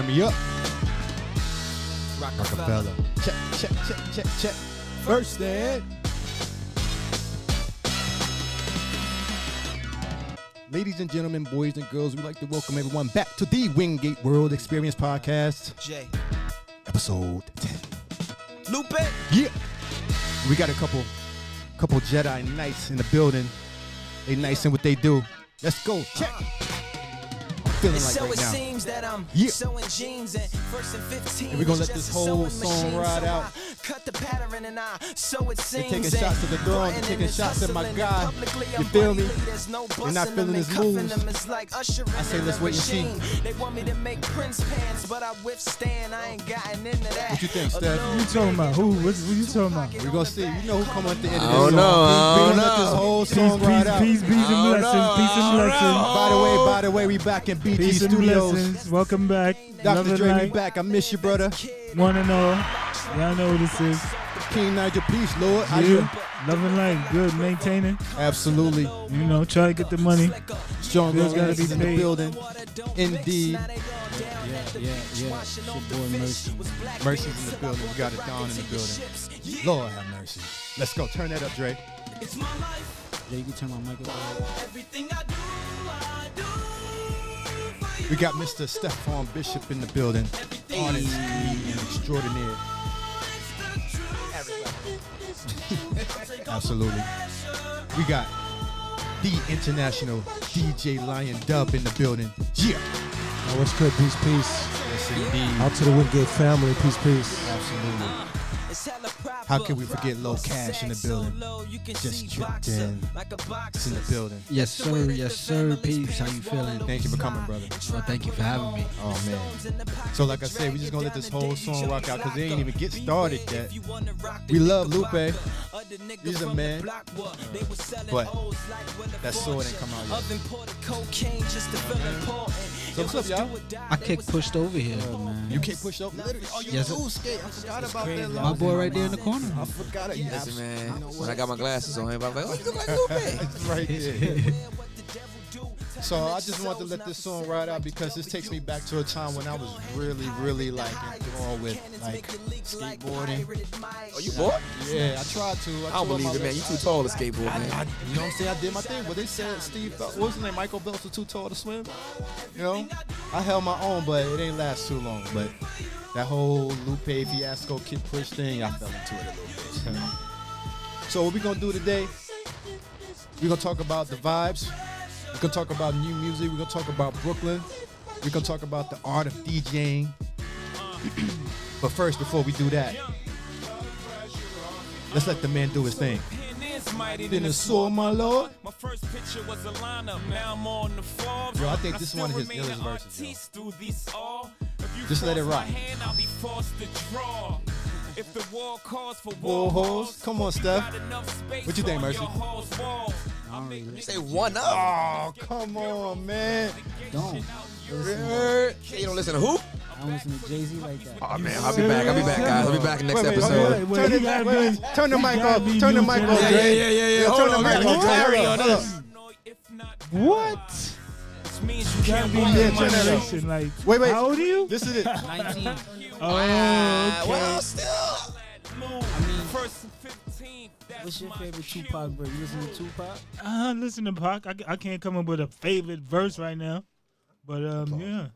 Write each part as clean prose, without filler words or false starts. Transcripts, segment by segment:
Turn me up. Rockefeller. Check. First Ed. Ladies and gentlemen, boys and girls, we'd like to welcome everyone back to the Wingate World Experience Podcast. Jay. Episode 10. Lupe. Yeah. We got a couple Jedi Knights in the building. They nice in what they do. Let's go. Check. Feeling like So right it now. seems that I'm sewing jeans and first and 15. And we're gonna let this whole song ride out. Cut the pattern and so it They're seems. taking shots at the throne, they're taking shots at my guy. You feel me? You're not feeling his moves. I say let's wait and see. They want me to make Prince pants, but I withstand. I ain't gotten into that. What you think, Steph? You talking about who? What you talking about? We're gonna see. You know who come at the end of I this don't song. know. We're gonna let this whole song ride out. Peace, and blessings. Peace and blessings. By the way, we back in BG Peace and Studios. blessings. Welcome back. Dr. Dre, we back. I miss you, brother. One and all. Y'all know who this is. King Nigel, peace, Lord. How Yeah. you? Loving life. Good. Maintaining. Absolutely. You know, try to get the money. Strong Bills gotta be in the paid. building. Indeed. Yeah. It's your boy Mercy. Mercy's in the building. We got it down in the building. Lord have mercy. Let's go. Turn that up, Dre. Yeah, you can turn my mic up. We got Mr. Stephon Bishop in the building. Artist, comedian extraordinaire. Absolutely. We got the international DJ Lion Dub in the building. Yeah. What's good? Peace. Yes, indeed. Out to the Wingate family. Peace. Absolutely. How can we forget Low Cash in the building? Just tripped in. It's in the building. Yes, sir. Peace. How you feeling? Thank you for coming, brother. Well, thank you for having me. Oh, man. So, like I said, we just going to let this whole song rock out because they ain't even get started yet. We love Lupe. He's a man. But that sword ain't come out yet. So, what's up, y'all? I kick pushed over here, man. You can't push up. Literally. Oh, you Yes, do skate. I forgot about that. My boy right there in the corner. I forgot it. Listen, man, when I got my glasses on, everybody like, oh, you look like Lupe. It's right there. So I just wanted to let this song ride out because this takes me back to a time when I was really like enthralled with like skateboarding. Oh, you bored? Yeah, I tried to. I don't believe it, man. You too tall to skateboard, man. You know what I'm saying? I did my thing. Well, they said Steve, what was his name? Michael Phelps was too tall to swim. You know, I held my own, but it ain't last too long. But that whole Lupe fiasco kid push thing, I fell into it a little bit. So what we gonna do today? We're gonna talk about the vibes. We're going to talk about new music. We're going to talk about Brooklyn. We're going to talk about the art of DJing. But first, before we do that, let's let the man do his thing. Then the soul, my lord. My first picture was a lineup, now I'm on the floor. Yo, I think this is one of his illest verses, yo. Just let it rock. If the war calls for War hoes. Come on, Steph. What you think, Mercy? You say one up? Oh, come on, man. Don't. You don't listen to who? I don't listen to Jay-Z like that. Oh, man, I'll be back, guys. I'll be back in the next Wait, episode. Turn the mic off. Turn the mic off. Yeah. Turn the mic off. Clarity on this. What? Means you Gotta can't be walk new Yeah, turn that up. generation. Like, Wait. how old are you? This is it. 19. Oh, okay. Well, still. I mean, first and 15. what's your favorite Tupac, bro? You listen to Tupac? Listen to Pac. I can't come up with a favorite verse right now, but yeah.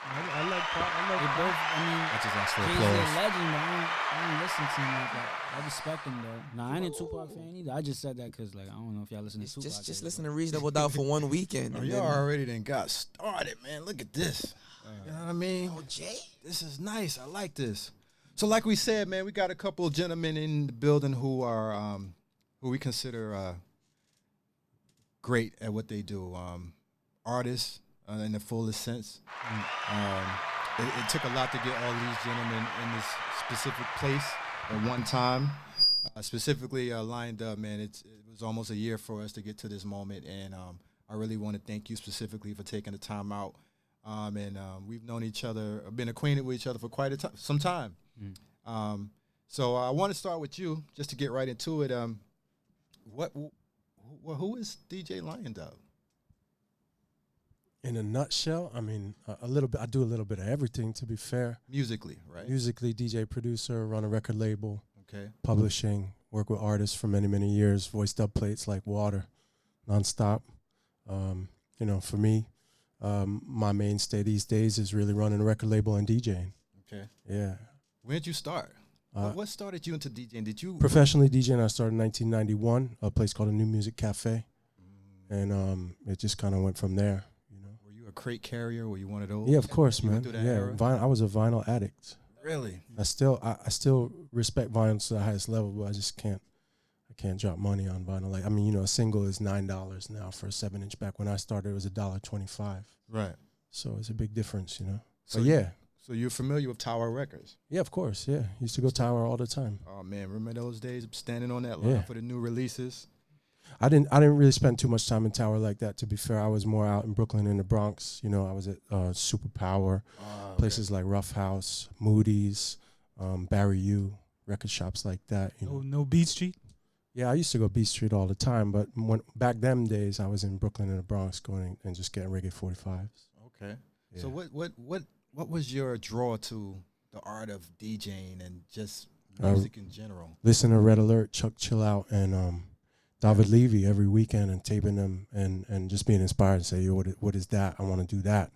I like Pac. I They like Pac. both, I just asked for Jay-Z a applause. legend, but I don't listen to him like that. I respect him, though. Nah, I ain't a Tupac fan either. I just said that because, like, I don't know if y'all listen to Tupac. Just listen to Reasonable Doubt for one weekend. Oh, and y'all then- already done got started, man. Look at this. You know what I mean? Oh, Jay? This is nice. I like this. So like we said, man, we got a couple of gentlemen in the building who are who we consider great at what they do. Artists in the fullest sense. It took a lot to get all these gentlemen in this specific place at one time. Specifically lined up, man. It was almost a year for us to get to this moment, and I really want to thank you specifically for taking the time out. We've known each other, been acquainted with each other for quite some time. So I want to start with you, just to get right into it. Who is DJ Lion Dub? In a nutshell, I mean, a little bit. I do a little bit of everything. To be fair, Musically, right? musically, DJ, producer, run a record label, Okay. publishing, work with artists for many, many years. Voiced dub plates like water, nonstop. You know, for me, my mainstay these days is really running a record label and DJing. Okay. Yeah. When did you start? What started you into DJing? Did you Professionally DJing, I started in 1991, a place called a New Music Cafe. And it just kind of went from there, you know. Were you a crate carrier? Were you one of those? Yeah, of course, You man. went through that Yeah, era? I was a vinyl addict. Really? I still respect vinyl to the highest level, but I can't drop money on vinyl. Like, I mean, you know, a single is $9 now for a 7-inch. Back when I started, it was $1.25. Right. So it's a big difference, you know. So But yeah, So you're familiar with Tower Records? yeah, of course, yeah. Used to go Tower all the time. Oh man, remember those days standing on that line Yeah. for the new releases? I didn't really spend too much time in Tower like that. To be fair, I was more out in Brooklyn in the Bronx. You know, I was at Superpower, places like Rough House, Moody's, Barry U, record shops like that. You know. No Beat Street. Yeah, I used to go B Street all the time, but back them days, I was in Brooklyn in the Bronx going and just getting reggae 45s. Okay. Yeah. So what was your draw to the art of DJing and just music in general? Listen to Red Alert, Chuck Chill Out, and David Levy every weekend and taping them and just being inspired and say, yo, what is that? I want to do that.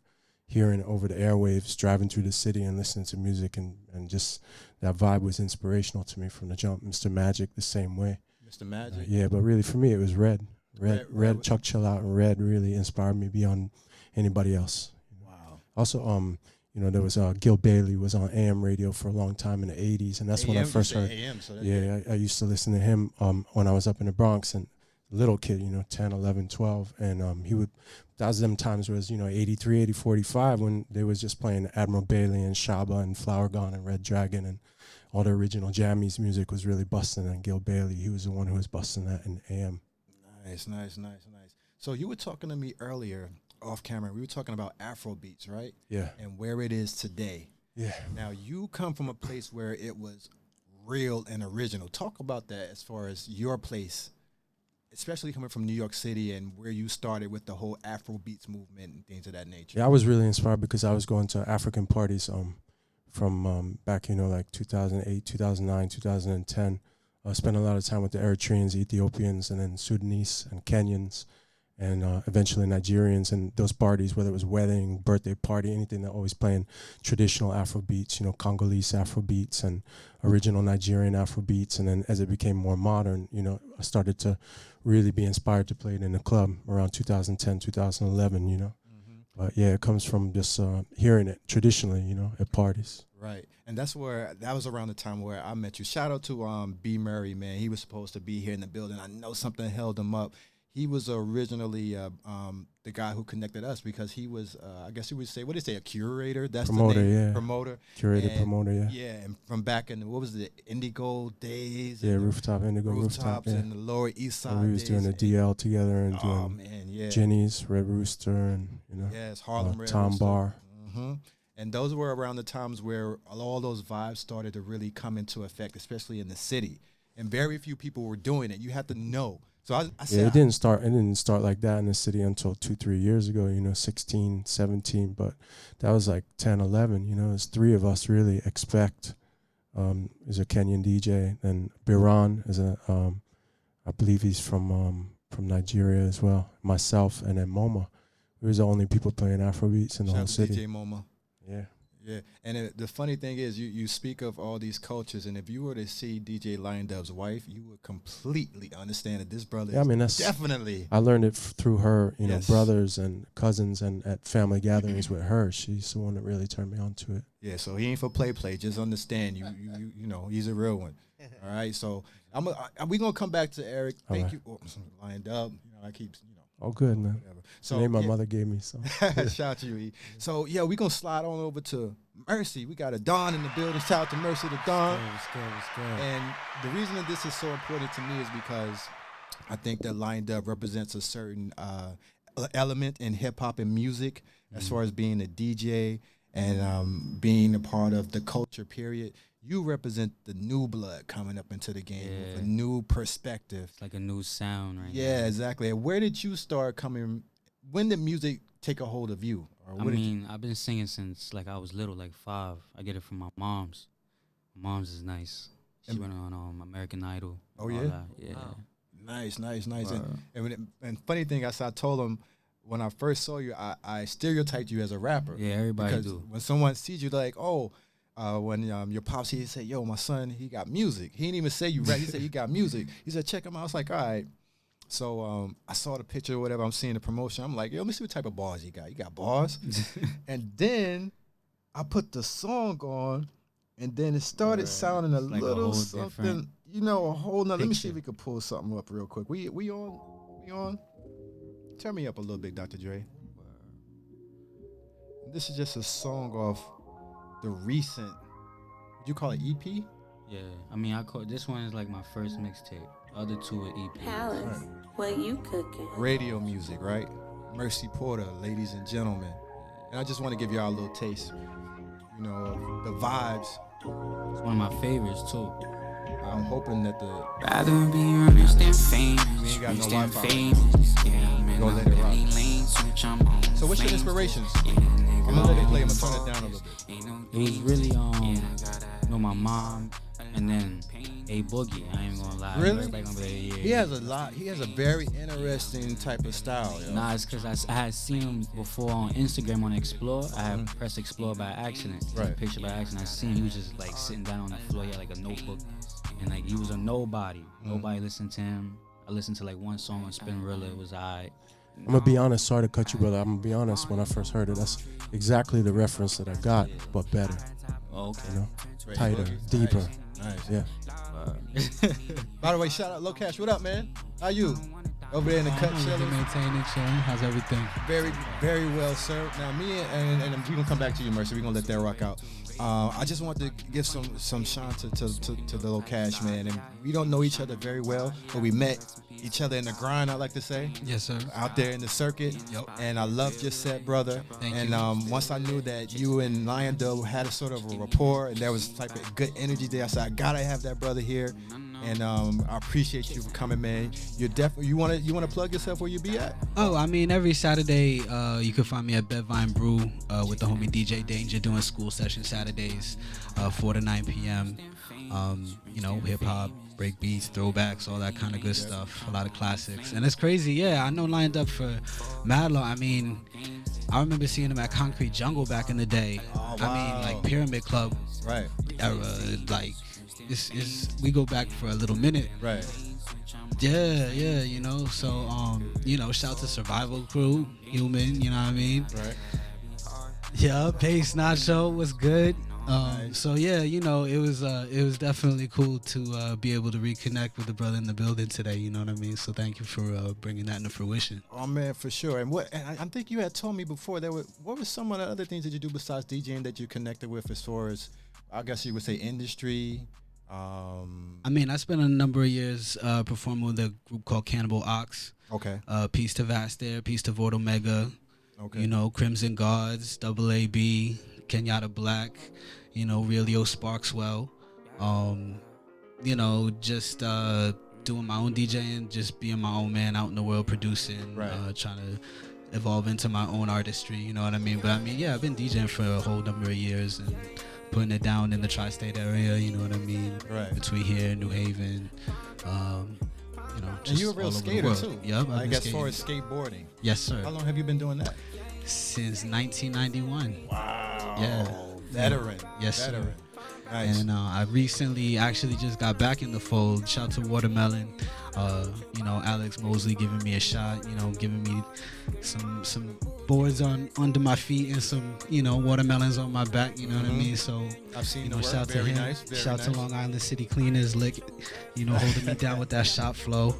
Hearing it over the airwaves, driving through the city and listening to music and just that vibe was inspirational to me from the jump. Mr. Magic the same way. Mr. Magic? Yeah, but really for me it was Red. Red. Chuck Chill Out and Red really inspired me beyond anybody else. Wow. Also, you know, there was Gil Bailey was on AM radio for a long time in the 80s, and that's when I AM, first you said heard. AM, so that's Yeah, I used to listen to him when I was up in the Bronx and little kid, you know, 10, 11, 12, and he would. That was them times was, you know, 83, 80, 45 when they was just playing Admiral Bailey and Shaba and Flower Gone and Red Dragon and all the original jammies music was really busting. And Gil Bailey, he was the one who was busting that in AM. Nice. So you were talking to me earlier off camera. We were talking about Afro beats, right? Yeah. And where it is today. Yeah. Now you come from a place where it was real and original. Talk about that as far as your place, especially coming from New York City and where you started with the whole Afro beats movement and things of that nature. Yeah, I was really inspired because I was going to African parties from back, you know, like 2008, 2009, 2010. I spent a lot of time with the Eritreans, Ethiopians, and then Sudanese and Kenyans, and eventually Nigerians. And those parties, whether it was wedding, birthday party, anything, they're always playing traditional Afro beats, you know, Congolese Afro beats and original Nigerian Afro beats. And then as it became more modern, you know, I started to really be inspired to play it in the club around 2010, 2011, you know. But yeah, it comes from just hearing it traditionally, you know, at parties. Right. And that was around the time where I met you. Shout out to B. Murray, man. He was supposed to be here in the building. I know something held him up. He was originally the guy who connected us because he was, I guess you would say, what did they say, a curator? That's Promoter, the name. yeah. Promoter. Curator, And, promoter, yeah. Yeah, and from back in, what was it, Indigo days? Yeah, and the Rooftop, Indigo, Rooftop, Rooftops yeah. and the Lower East Side And we was days. doing the and- DL together and Oh, doing man, yeah. Jenny's, Red Rooster, and, you know, Yes, Harlem Red Tom Rooster. Bar. And those were around the times where all those vibes started to really come into effect, especially in the city. And very few people were doing it. You had to know. So I Yeah, said, it didn't start like that in the city until 2-3 years ago, you know, 16, 17, but that was like 10, 11, you know, it's three of us really. Expect is a Kenyan DJ, and Biran is I believe he's from Nigeria as well, myself, and then Moma. We was the only people playing Afrobeats in the shout whole out to city. DJ MoMA. Yeah. Yeah, and the funny thing is, you speak of all these cultures, and if you were to see DJ Lion Dub's wife, you would completely understand that this brother Yeah, I mean, is that's definitely. I learned it through her, you know, Yes. brothers and cousins, and at family gatherings with her. She's the one that really turned me on to it. Yeah, so he ain't for play. Just understand, you know, he's a real one. All right, so we gonna come back to Eric. Thank you, Lion Dub. You know, I keep, you know. Oh, good, man. Whatever. So So name my yeah. mother gave me. So Shout out to you, E. So yeah, we gonna slide on over to Mercy. We got a Don in the building. Shout out to Mercy the Don. What's good? And the reason that this is so important to me is because I think that Lion Dub represents a certain element in hip hop and music, as far as being a DJ and being a part of the culture. Period. You represent the new blood coming up into the game with a new perspective. It's like a new sound right Yeah, exactly. And where did you start coming? When did music take a hold of you? Or I what mean, I've been singing since like I was little, like 5. I get it from my mom's. My mom's is nice. She went on American Idol. Oh, and all yeah? that. Yeah. Wow. Nice. Word. And funny thing, I told him when I first saw you, I stereotyped you as a rapper. Yeah, everybody because do. when someone sees you, they're like, oh, when your pops, he said, yo, my son, he got music. He didn't even say you rap. He said he got music. He said, check him out. I was like, all right. So I saw the picture or whatever. I'm seeing the promotion. I'm like, yo, let me see what type of bars he got. You got bars? And then I put the song on, and then it started sounding a like little a something, a whole nother. Let me see if picture. we could pull something up real quick. We on? We on? Turn me up a little bit, Dr. Dre. This is just a song off the recent, would you call it EP? Yeah. I mean, this one is like my first mixtape. Other 2 are EP. Palace, what you cooking? Radio music, right? Mercy Porter, ladies and gentlemen. And I just want to give y'all a little taste, of the vibes. It's one of my favorites too. I'm hoping that the Rather be honest than famous. we ain't got no Rich than Wi-Fi. famous. Yeah, man, Go let it rock. So what's your inspirations? I'm gonna let it play. I'm gonna turn it down a little bit. It was really my mom, and then A Boogie. I ain't gonna lie. Really? Everybody gonna be like, yeah. He has a lot. He has a very interesting type of style. Yo. Nah, it's because I had seen him before on Instagram on Explore. I had pressed Explore by accident. Right. A picture by accident. I seen he was just like sitting down on the floor. He had like a notebook, and like he was a nobody. Nobody listened to him. I listened to like one song on Spinrilla. It was alright. I'm gonna be honest. Sorry to cut you, brother. I'm gonna be honest. When I first heard it, that's exactly the reference that I got, but better. Oh, okay. Tighter, deeper. Nice. Yeah. By the way, shout out Low Cash. What up, man? How you? Over there in the cut, chilling. Maintaining, chilling. How's everything? Very, very well, sir. Now, me and we're gonna come back to you, Mercy. We're gonna let that rock out. I just want to give some shine to the Low Cash, man. And we don't know each other very well, but we met each other in the grind, I like to say. Yes, sir. Out there in the circuit. Yep. And I loved your set, brother. Thank and you. Once I knew that you and Lion Dub had a sort of a rapport and there was type of good energy there, I said, I gotta have that brother here. And I appreciate you for coming, man. You're definitely you wanna plug yourself where you be at? Oh, I mean, every Saturday you can find me at Bedvine Brew with the homie DJ Danger doing school session Saturdays, 4 to 9 p.m. Hip hop, break beats, throwbacks, all that kind of good stuff. A lot of classics, and it's crazy. Yeah, I know Lined Up for mad long. I mean, I remember seeing him at Concrete Jungle back in the day. Oh, wow. I mean, like Pyramid Club Right. era, like. We go back for a little minute. Right. Yeah, so shout to Survival Crew, Human, you know what I mean? Right. Yeah, Pace Nacho was good. Nice. So yeah, it was definitely cool to be able to reconnect with the brother in the building today, you know what I mean? So thank you for bringing that into fruition. Oh man, for sure. And I think you had told me before what were some of the other things that you do besides DJing that you connected with as far as, I guess you would say, industry? I mean, I spent a number of years performing with a group called Cannibal Ox. Okay. Peace to Vast Air, Peace to Vort Omega. Okay. Crimson Guards, AAB, Kenyatta Black, Realio Sparkswell. Just doing my own DJing, just being my own man out in the world producing, right. Trying to evolve into my own artistry, you know what I mean? But I mean, yeah, I've been DJing for a whole number of years and putting it down in the tri-state area, you know what I mean? Right. Between here and New Haven. And just you're a real all over the skater world. too. Yep, Like as far as skateboarding. Yes, sir. How long have you been doing that? Since 1991. Wow. Yeah. Veteran. Yes, Veteran. sir. Nice. And I recently actually just got back in the fold. Shout to Watermelon. Alex Mosley giving me a shot, giving me some boards under my feet and some, watermelons on my back, you know what I mean? So, I've seen the work. shout Very to him. nice. Very shout nice. to Long Island City Cleaners, holding me down with that shop flow.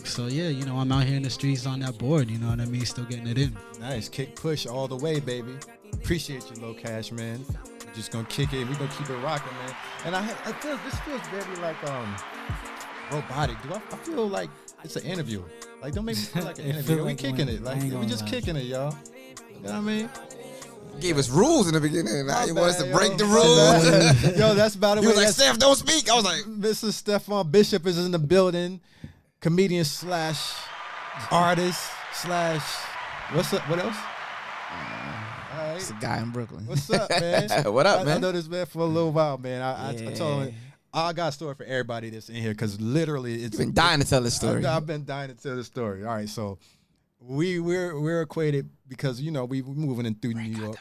So yeah, I'm out here in the streets on that board, you know what I mean? Still getting it in. Nice. Kick push all the way, baby. Appreciate you, Low Cash, man. We're just gonna kick it. We're gonna keep it rocking, man. And this feels very like robotic. I feel like it's an interview. Like, don't make me feel like an interview. We kicking it. Like, we just kicking it, y'all. You know what I mean? Gave us rules in the beginning. Now you want us to break the My rules. bad. Yo, that's by the He way. was like, that's Steph, don't speak. I was like, Mr. Stephon Bishop is in the building. Comedian / artist / What's up? What else? All It's a right. guy in Brooklyn. What's up, man? What up, I man? know this man for a little while, man. I Yeah. told him I got a story for everybody that's in here because literally it's You've been dying to tell this story. I've been dying to tell the story. All right, so we're acquainted because we moving in through New York.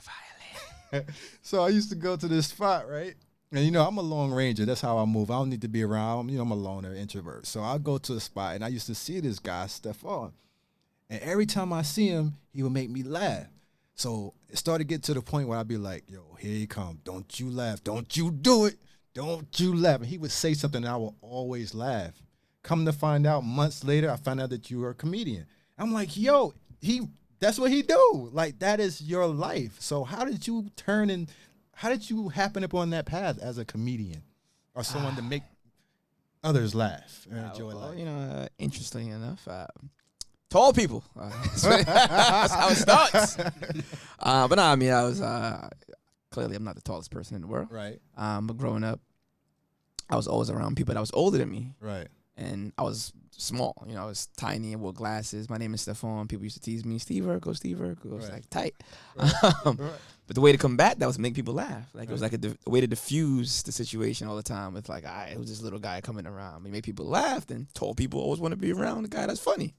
So I used to go to this spot, right? And I'm a lone ranger. That's how I move. I don't need to be around. I'm a loner, introvert. So I go to a spot, and I used to see this guy, Stephon. And every time I see him, he would make me laugh. So it started to get to the point where I'd be like, yo, here he come. Don't you laugh. Don't you do it. Don't you laugh. And he would say something, and I will always laugh. Come to find out, months later, I found out that you were a comedian. I'm like, yo, that's what he do. Like, that is your life. So how did you happen upon that path as a comedian or someone to make others laugh and enjoy life? Interestingly enough, tall people. That's how it starts. But no, I mean, I was clearly I'm not the tallest person in the world. Right. But growing up, I was always around people that was older than me. Right. And I was small. I was tiny and wore glasses. My name is Stephon. People used to tease me, Steve Urkel. It was like tight. Right. But the way to combat that was to make people laugh. Like, it was like a way to diffuse the situation all the time with like, it was this little guy coming around. We make people laugh, and tall people always want to be around the guy that's funny.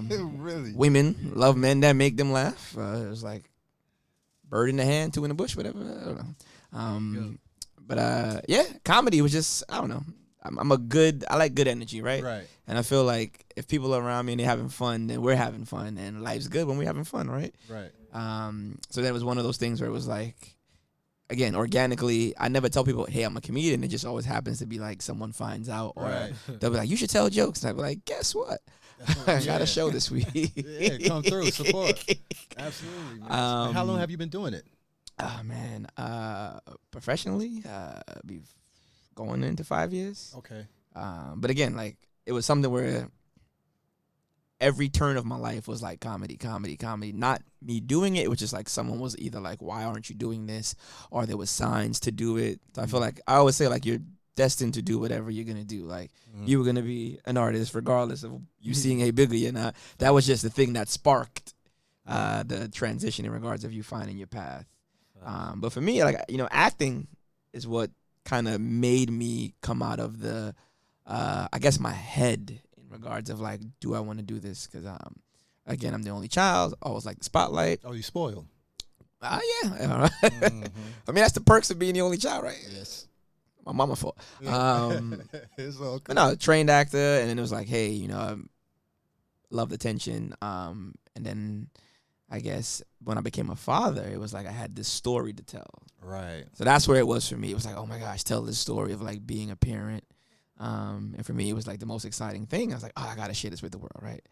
Really? Women love men that make them laugh. It was like bird in the hand, two in the bush, whatever. I don't know. But yeah, comedy was just, I don't know. I like good energy, right? Right. And I feel like if people are around me and they're having fun, then we're having fun, and life's good when we're having fun, right? Right. So that was one of those things where it was like, again, organically, I never tell people, hey, I'm a comedian. It just always happens to be like someone finds out, or they'll be like, you should tell jokes. And I'll be like, guess what? I got a show this week. Yeah, come through, support. Absolutely. Man. How long have you been doing it? Oh, man. Professionally, we've going into 5 years. Okay. But again, like, it was something where every turn of my life was like comedy. Not me doing it. It was just like someone was either like, why aren't you doing this? Or there was signs to do it. So I feel like, I always say, like, you're destined to do whatever you're going to do. Like, you were going to be an artist regardless of you seeing a bigger or not. That was just the thing that sparked the transition in regards of you finding your path. But for me, like, acting is what kind of made me come out of the, I guess, my head in regards of like, do I want to do this? Because, again, I'm the only child. Always like the spotlight. Oh, you spoiled. Yeah. I mean, that's the perks of being the only child, right? Yes. My mama fault. It's all good. But no, trained actor, and then it was like, hey, I loved attention. And then I guess when I became a father, it was like I had this story to tell. Right. So that's where it was for me. It was like, oh my gosh, tell this story of like being a parent. And for me, it was like the most exciting thing. I was like, oh, I gotta share this with the world, right?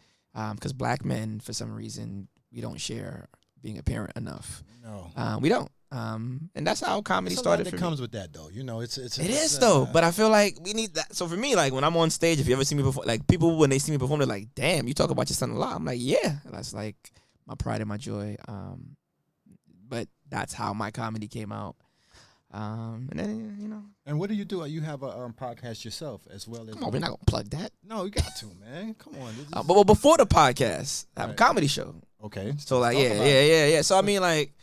Because black men, for some reason, we don't share being a parent enough. No. We don't. And that's how comedy started for me. It comes with that, though. It is though, but I feel like we need that. So for me, like when I'm on stage, if you ever see me perform, like people when they see me perform, they're like, "Damn, you talk about your son a lot." I'm like, "Yeah," and that's like my pride and my joy. But that's how my comedy came out. And then And what do? You have a podcast yourself as well as. Come on, we're not gonna plug that. No, you got to, man. Come on. But before the podcast, I have a comedy show. Okay. So like, yeah. So I mean, like,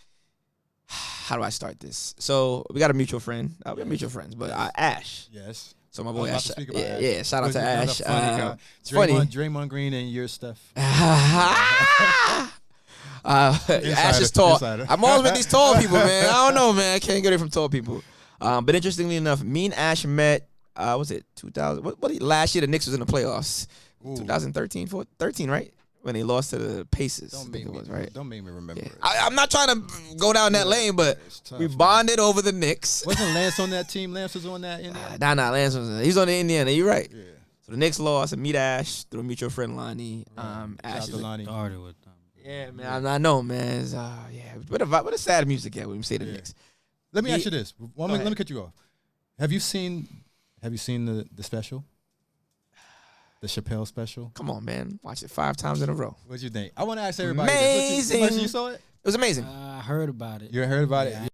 how do I start this? So we got a mutual friend. We're mutual friends, but Ash. Yes. So my boy Ash. Ash. Yeah. Shout out to Ash. It's funny. Draymond Green and your stuff. Ash is tall. Insider. I'm always with these tall people, man. I don't know, man. I can't get it from tall people. But interestingly enough, me and Ash met. Was it 2000? Last year the Knicks was in the playoffs. 2013, 13, right? When they lost to the Pacers. Don't make me remember. Yeah. I'm not trying to go down that lane, but tough, we bonded over the Knicks. Wasn't Lance on that team? Lance was on that. Nah, Lance was. He's on the Indiana. You're right. Yeah. So the Knicks lost. I meet Ash through a mutual friend, Lonnie. Ash started with them. Yeah, man. I know, man. What a sad music at when we say the Knicks. Let me ask you this. Let me cut you off. Have you seen the special? The Chappelle special? Come on, man. Watch it 5 times in a row. What'd you think? I want to ask everybody. Amazing. You saw it? It was amazing. I heard about it. You heard about it? Yeah.